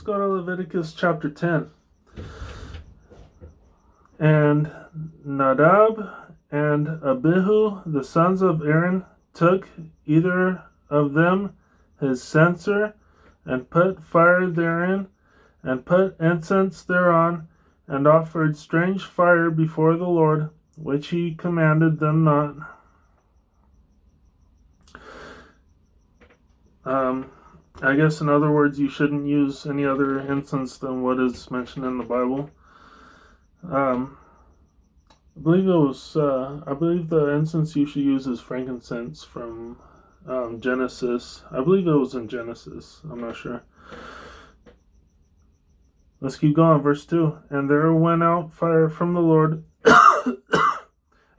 go to Leviticus chapter 10. And Nadab and Abihu, the sons of Aaron, took either of them his censer, and put fire therein, and put incense thereon, and offered strange fire before the Lord, which he commanded them not. I guess in other words, you shouldn't use any other incense than what is mentioned in the Bible. I believe the incense you should use is frankincense from Genesis. I believe it was in Genesis. I'm not sure. Let's keep going. Verse 2. And there went out fire from the Lord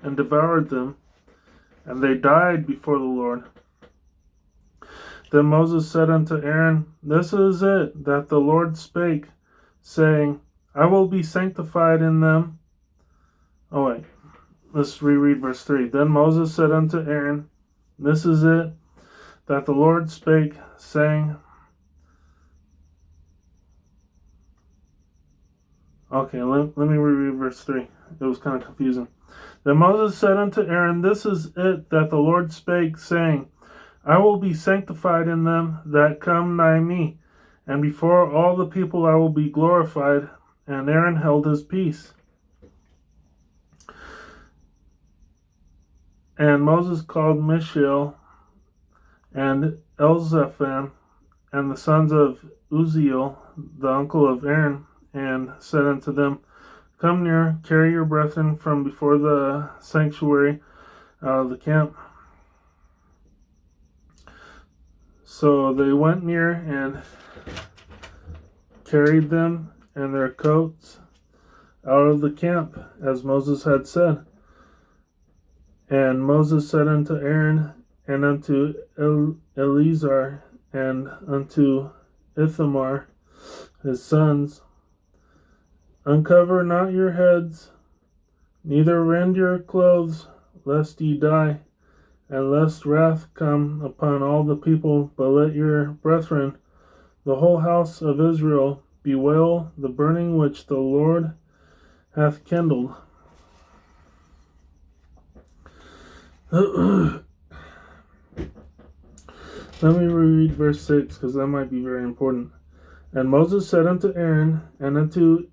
and devoured them, and they died before the Lord. Then Moses said unto Aaron, This is it that the Lord spake, saying, I will be sanctified in them. Oh wait, let's reread verse 3. Then Moses said unto Aaron, This is it that the Lord spake, saying... Okay, let me reread verse 3. It was kind of confusing. Then Moses said unto Aaron, This is it that the Lord spake, saying, I will be sanctified in them that come nigh me, and before all the people I will be glorified. And Aaron held his peace. And Moses called Mishael and Elzaphan and the sons of Uzziel, the uncle of Aaron, and said unto them, Come near, carry your brethren from before the sanctuary out of the camp. So they went near and carried them and their coats out of the camp, as Moses had said. And Moses said unto Aaron and unto Eleazar and unto Ithamar his sons, Uncover not your heads, neither rend your clothes, lest ye die, and lest wrath come upon all the people, but let your brethren, the whole house of Israel, bewail the burning which the Lord hath kindled. Let me reread verse 6, because that might be very important. And Moses said unto Aaron, and unto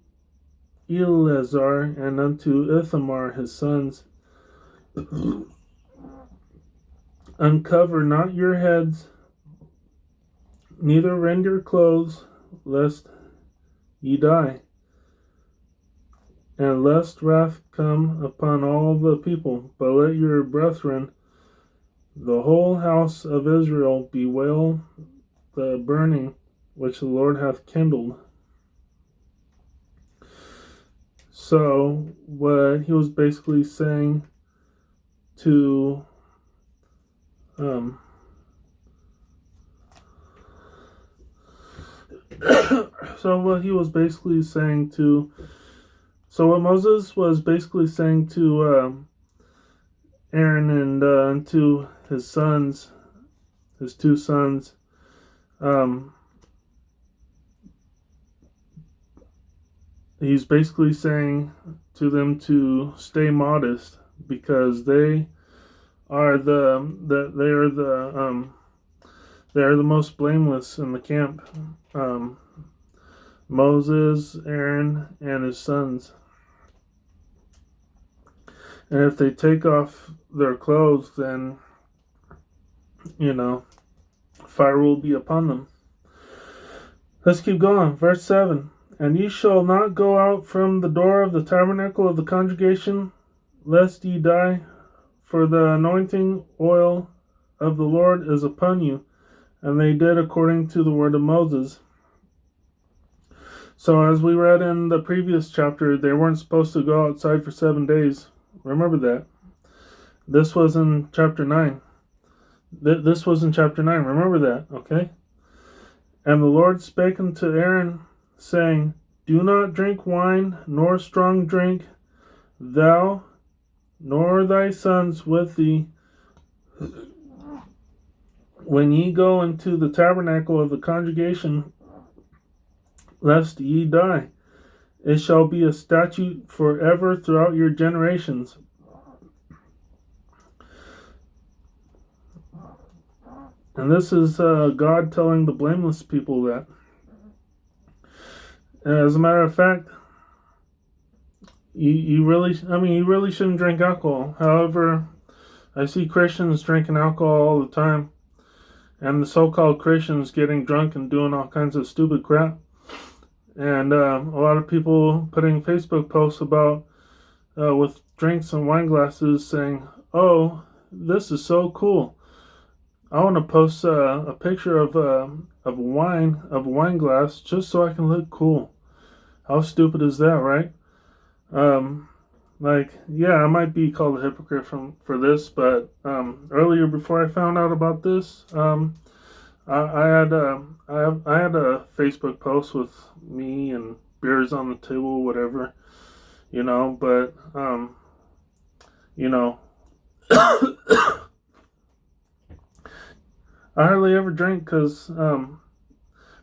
Eleazar, and unto Ithamar his sons, Uncover not your heads, neither rend your clothes, lest ye die, and lest wrath come upon all the people, but let your brethren, the whole house of Israel, bewail the burning which the Lord hath kindled. So, what he was basically saying to so what Moses was basically saying to Aaron and to his sons, his two sons, he's basically saying to them to stay modest, because they are the most blameless in the camp. Moses, Aaron, and his sons. And if they take off their clothes, then, fire will be upon them. Let's keep going. Verse 7. And ye shall not go out from the door of the tabernacle of the congregation, lest ye die, for the anointing oil of the Lord is upon you. And they did according to the word of Moses. So as we read in the previous chapter, they weren't supposed to go outside for 7 days. Remember that. This was in chapter 9. This was in chapter 9. Remember that, okay? And the Lord spake unto Aaron, saying, Do not drink wine, nor strong drink, thou, nor thy sons with thee, when ye go into the tabernacle of the congregation lest ye die. It shall be a statute forever throughout your generations. And this is God telling the blameless people that. As a matter of fact, you really shouldn't drink alcohol. However, I see Christians drinking alcohol all the time, and the so-called Christians getting drunk and doing all kinds of stupid crap. And a lot of people putting Facebook posts about with drinks and wine glasses saying, "Oh, this is so cool. I want to post a picture of a wine glass just so I can look cool." How stupid is that, right? I might be called a hypocrite for this, but earlier before I found out about this, I had a Facebook post with me and beers on the table, whatever, but I hardly ever drink because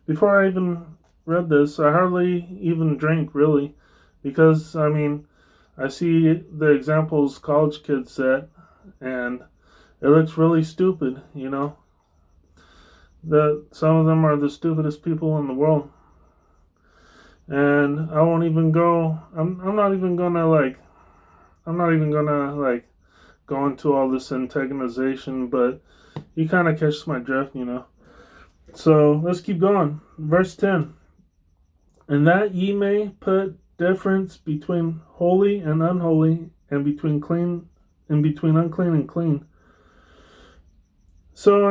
before I even read this, I hardly even drink really, because I see the examples college kids set, and it looks really stupid, that some of them are the stupidest people in the world. And I won't even go, I'm not even gonna go into all this antagonization, but you kind of catch my drift, So let's keep going. Verse 10. And that ye may put difference between holy and unholy, and between unclean and clean. So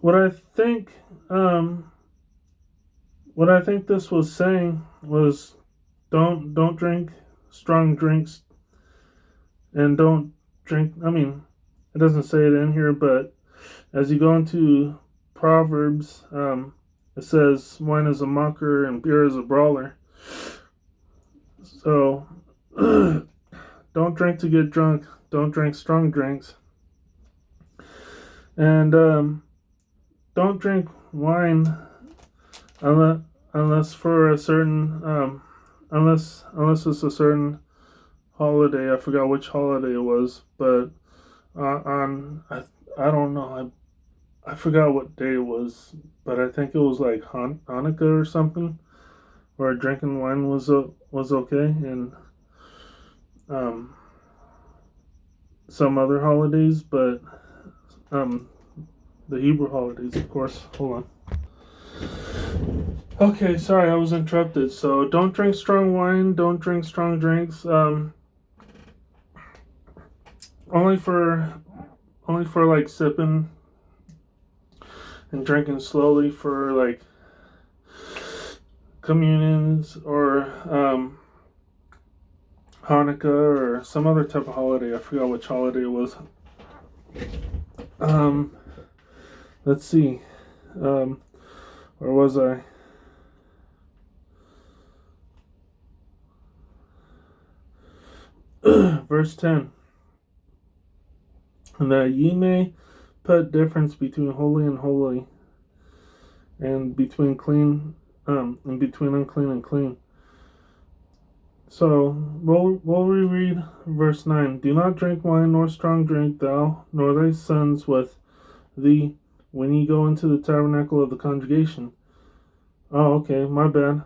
what I think this was saying was, don't drink strong drinks, and don't drink. It doesn't say it in here, but as you go into Proverbs, it says wine is a mocker and beer is a brawler. So don't drink to get drunk. Don't drink strong drinks. And don't drink wine unless for a certain unless it's a certain holiday. I forgot which holiday it was, but I don't know. I forgot what day it was, but I think it was like Hanukkah or something, where drinking wine was okay, and some other holidays, but the Hebrew holidays, of course. Hold on. Okay, sorry, I was interrupted. So don't drink strong wine. Don't drink strong drinks. Only for like sipping and drinking slowly for like communions or Hanukkah or some other type of holiday. I forgot which holiday it was. Let's see. Where was I? Verse 10. And that ye may put difference between holy and holy, and between clean, and between unclean and clean. So we'll reread verse 9. Do not drink wine nor strong drink, thou nor thy sons with thee, when ye go into the tabernacle of the congregation. Oh, okay, my bad.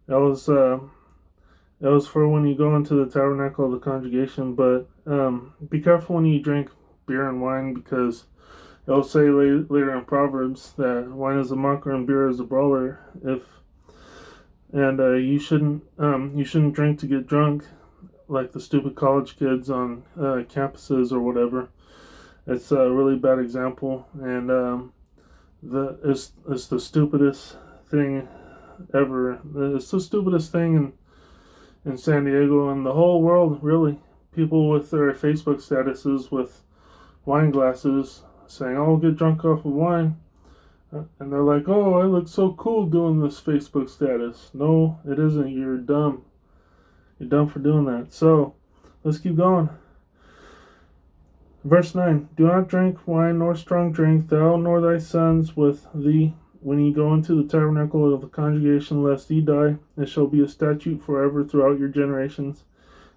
That was for when you go into the tabernacle of the congregation. But be careful when you drink beer and wine, because it'll say later in Proverbs that wine is a mocker and beer is a brawler. You shouldn't drink to get drunk, like the stupid college kids on campuses or whatever. It's a really bad example, and it's the stupidest thing ever. It's the stupidest thing in San Diego and the whole world, really. People with their Facebook statuses with wine glasses saying, "Oh, get drunk off of wine." And they're like, "Oh, I look so cool doing this Facebook status." No, it isn't. You're dumb. You're dumb for doing that. So, let's keep going. Verse 9. Do not drink wine nor strong drink, thou nor thy sons with thee, when ye go into the tabernacle of the congregation, lest ye die. It shall be a statute forever throughout your generations,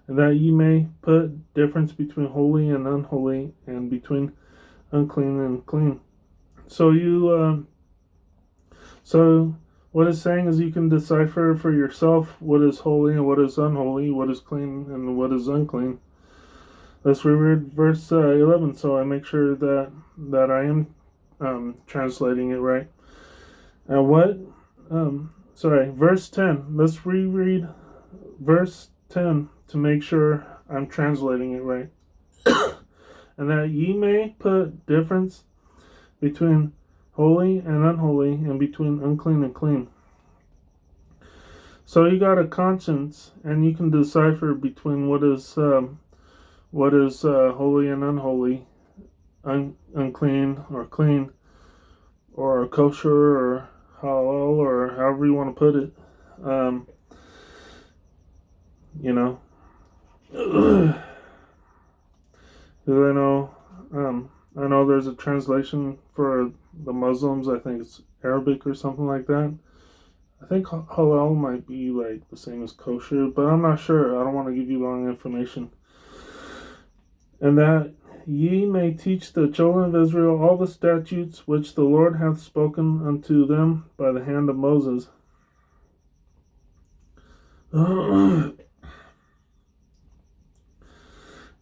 and that ye may put difference between holy and unholy, and between unclean and clean. So what it's saying is you can decipher for yourself what is holy and what is unholy, what is clean and what is unclean. Let's reread verse 11, so I make sure that I am translating it right. And verse 10. Let's reread verse 10 to make sure I'm translating it right. And that ye may put difference between holy and unholy, and between unclean and clean. So you got a conscience, and you can decipher between what is holy and unholy, unclean or clean, or kosher or halal, or however you want to put it. Because I know there's a translation for the Muslims. I think it's Arabic or something like that. I think halal might be like the same as kosher, but I'm not sure. I don't want to give you wrong information. And that ye may teach the children of Israel all the statutes which the Lord hath spoken unto them by the hand of Moses. And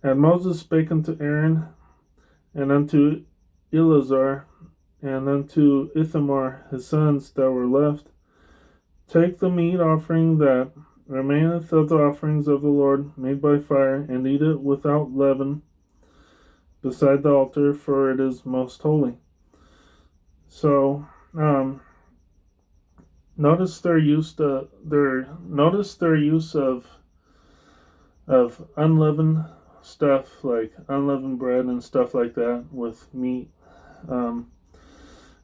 Moses spake unto Aaron, and unto Eleazar, and unto Ithamar his sons that were left, take the meat offering that remaineth of the offerings of the Lord made by fire, and eat it without leaven beside the altar, for it is most holy. So, notice their use of unleavened stuff, like unleavened bread and stuff like that, with meat,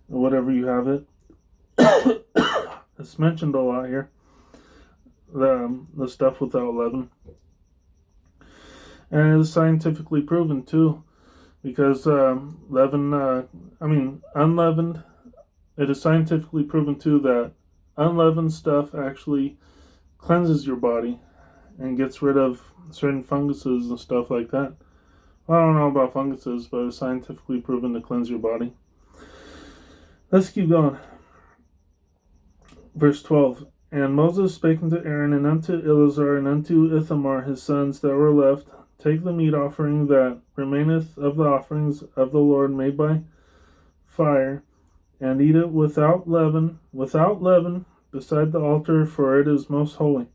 whatever you have it. It's mentioned a lot here, the stuff without leaven, and it is scientifically proven too, because unleavened, it is scientifically proven too that unleavened stuff actually cleanses your body and gets rid of certain funguses and stuff like that. I don't know about funguses, but it's scientifically proven to cleanse your body. Let's keep going. Verse 12. And Moses spake unto Aaron, and unto Eleazar, and unto Ithamar his sons that were left, take the meat offering that remaineth of the offerings of the Lord made by fire, and eat it without leaven, beside the altar, for it is most holy.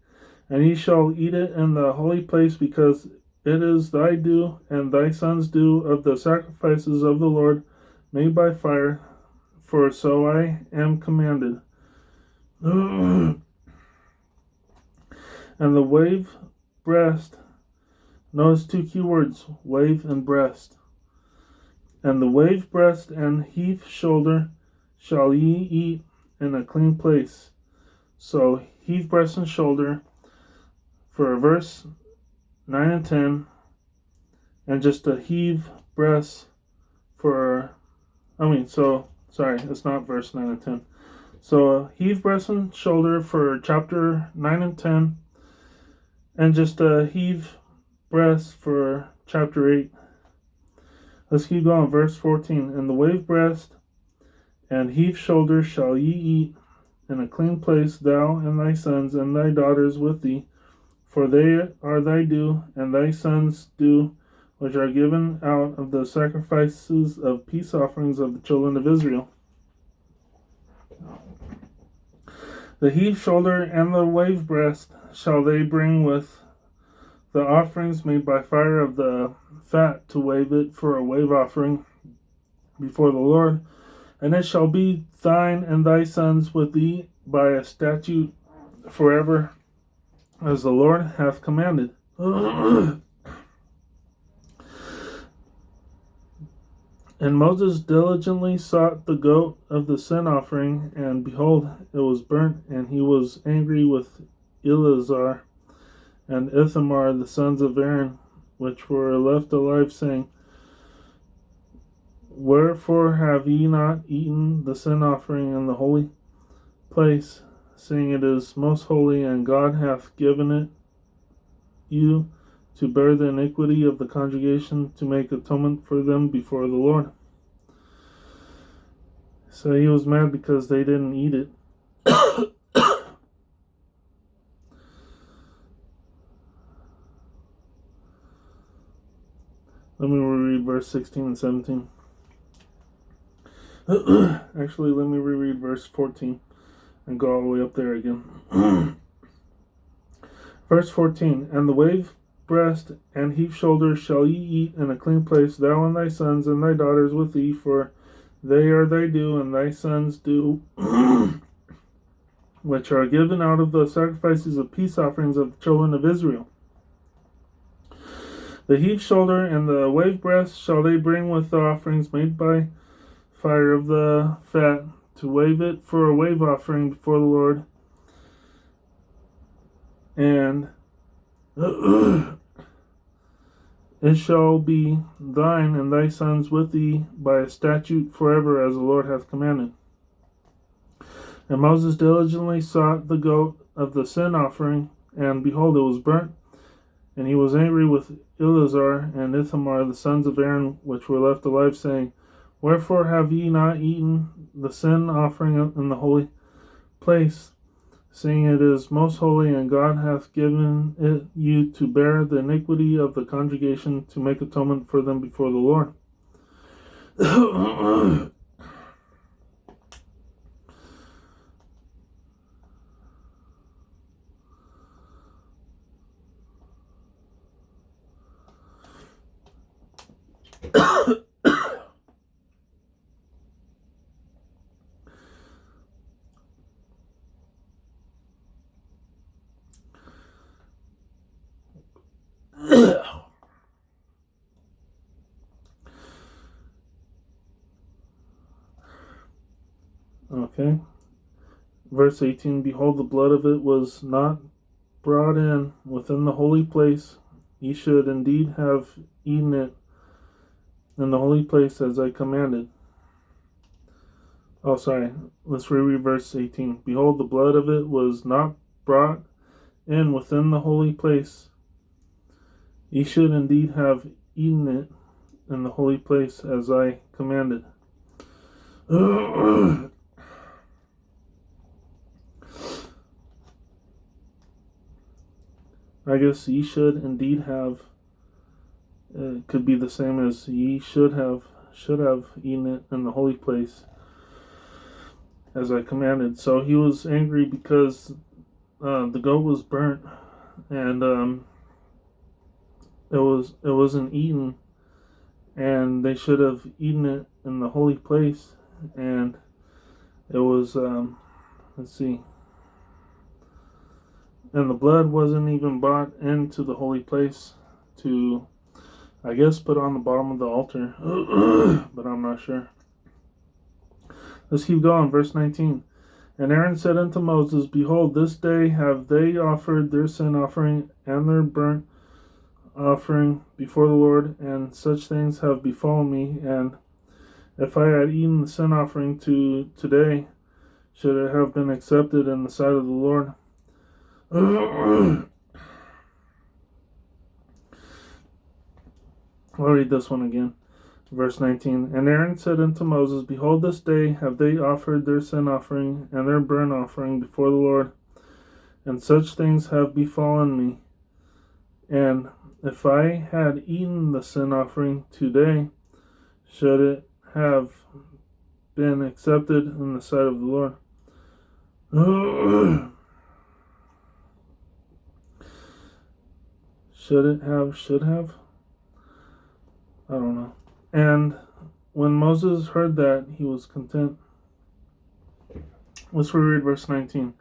And ye shall eat it in the holy place, because it is thy due and thy sons' due of the sacrifices of the Lord made by fire, for so I am commanded. And the wave breast, notice two key words, wave and breast. And the wave breast and heave shoulder shall ye eat in a clean place. So heave breast and shoulder for verse 9 and 10, and just a heave breast for, it's not verse 9 and 10. So heave breast and shoulder for chapter 9 and 10, and just a heave breast for chapter 8. Let's keep going. Verse 14. And the wave breast and heave shoulder shall ye eat in a clean place, thou and thy sons and thy daughters with thee, for they are thy due and thy sons' due, which are given out of the sacrifices of peace offerings of the children of Israel. The heave shoulder and the wave breast shall they bring with the offerings made by fire of the fat, to wave it for a wave offering before the Lord. And it shall be thine and thy sons with thee by a statute forever, as the Lord hath commanded. And Moses diligently sought the goat of the sin offering, and behold, it was burnt, and he was angry with Eleazar and Ithamar, the sons of Aaron, which were left alive, saying, Wherefore have ye not eaten the sin offering in the holy place, seeing it is most holy, and God hath given it you to bear the iniquity of the congregation, to make atonement for them before the Lord? So he was mad because they didn't eat it. Let me reread verse 16 and 17. Actually, let me reread verse 14 and go all the way up there again. Verse 14, and the wave breast and heap shoulder shall ye eat in a clean place, thou and thy sons and thy daughters with thee, for they are thy due, and thy sons' due, which are given out of the sacrifices of peace offerings of the children of Israel. The heap shoulder and the wave breast shall they bring with the offerings made by fire of the fat, to wave it for a wave offering before the Lord. And it shall be thine and thy sons with thee by a statute forever, as the Lord hath commanded. And Moses diligently sought the goat of the sin offering, and behold, it was burnt. And he was angry with Eleazar and Ithamar, the sons of Aaron, which were left alive, saying, Wherefore have ye not eaten the sin offering in the holy place, seeing it is most holy, and God hath given it you to bear the iniquity of the congregation, to make atonement for them before the Lord? Okay. Verse 18, behold, the blood of it was not brought in within the holy place. Ye should indeed have eaten it in the holy place, as I commanded. Oh, sorry. Let's reread verse 18. Behold, the blood of it was not brought in within the holy place. Ye should indeed have eaten it in the holy place, as I commanded. I guess ye should indeed have could be the same as ye should have eaten it in the holy place, as I commanded. So he was angry because the goat was burnt, and it wasn't eaten, and they should have eaten it in the holy place, and it was let's see. And the blood wasn't even brought into the holy place to, I guess, put on the bottom of the altar. But I'm not sure. Let's keep going. Verse 19. And Aaron said unto Moses, Behold, this day have they offered their sin offering and their burnt offering before the Lord, and such things have befallen me. And if I had eaten the sin offering today, should it have been accepted in the sight of the Lord? I'll read this one again. Verse 19. And Aaron said unto Moses, Behold, this day have they offered their sin offering and their burnt offering before the Lord, and such things have befallen me. And if I had eaten the sin offering today, should it have been accepted in the sight of the Lord? Should have? I don't know. And when Moses heard that, he was content. Let's reread verse 19.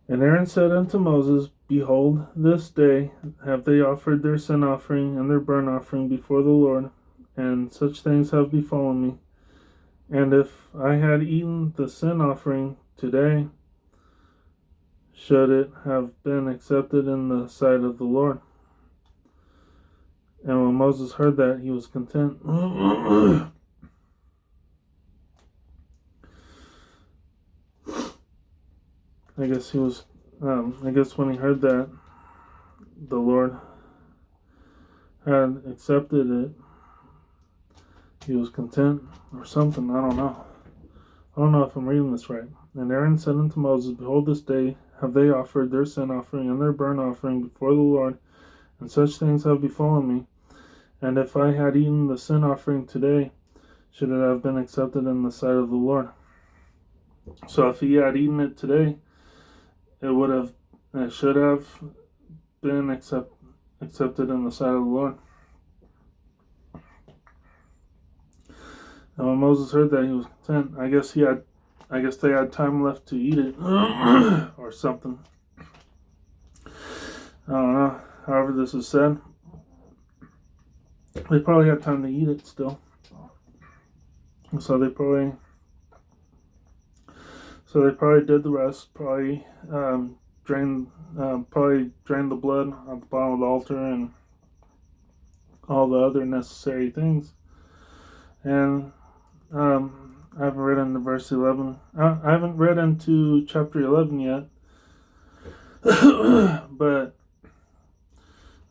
And Aaron said unto Moses, Behold, this day have they offered their sin offering and their burnt offering before the Lord, and such things have befallen me. And if I had eaten the sin offering today, should it have been accepted in the sight of the Lord? And when Moses heard that, he was content. I guess he was. I guess when he heard that, the Lord had accepted it. He was content or something. I don't know. I don't know if I'm reading this right. And Aaron said unto Moses, Behold, this day have they offered their sin offering and their burnt offering before the Lord, and such things have befallen me. And if I had eaten the sin offering today, should it have been accepted in the sight of the Lord? So if he had eaten it today, it should have been accepted in the sight of the Lord. And when Moses heard that, he was content. I guess they had time left to eat it or something. I don't know. However this is said, they probably had time to eat it still. So they probably did the rest. Probably drained the blood at the bottom of the altar and all the other necessary things. And I haven't read into verse 11. I haven't read into chapter 11 yet. But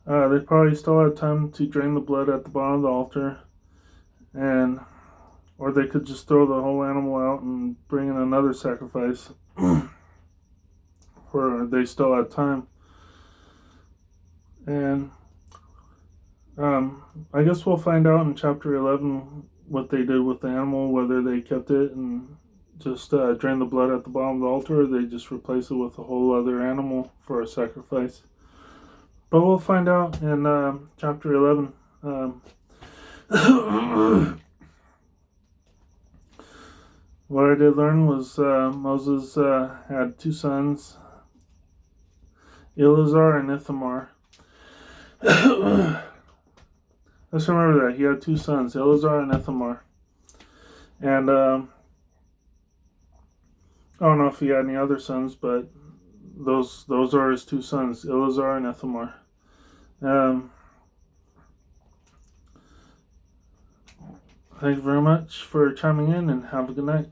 they probably still had time to drain the blood at the bottom of the altar, or they could just throw the whole animal out and bring in another sacrifice, where they still had time. And I guess we'll find out in chapter 11 what they did with the animal, whether they kept it and just drained the blood at the bottom of the altar, or they just replaced it with a whole other animal for a sacrifice. But we'll find out in chapter 11. What I did learn was Moses had two sons, Eleazar and Ithamar. Let's remember that. He had two sons, Eleazar and Ithamar. And I don't know if he had any other sons, but those are his two sons, Eleazar and Ithamar. Thank you very much for chiming in, and have a good night.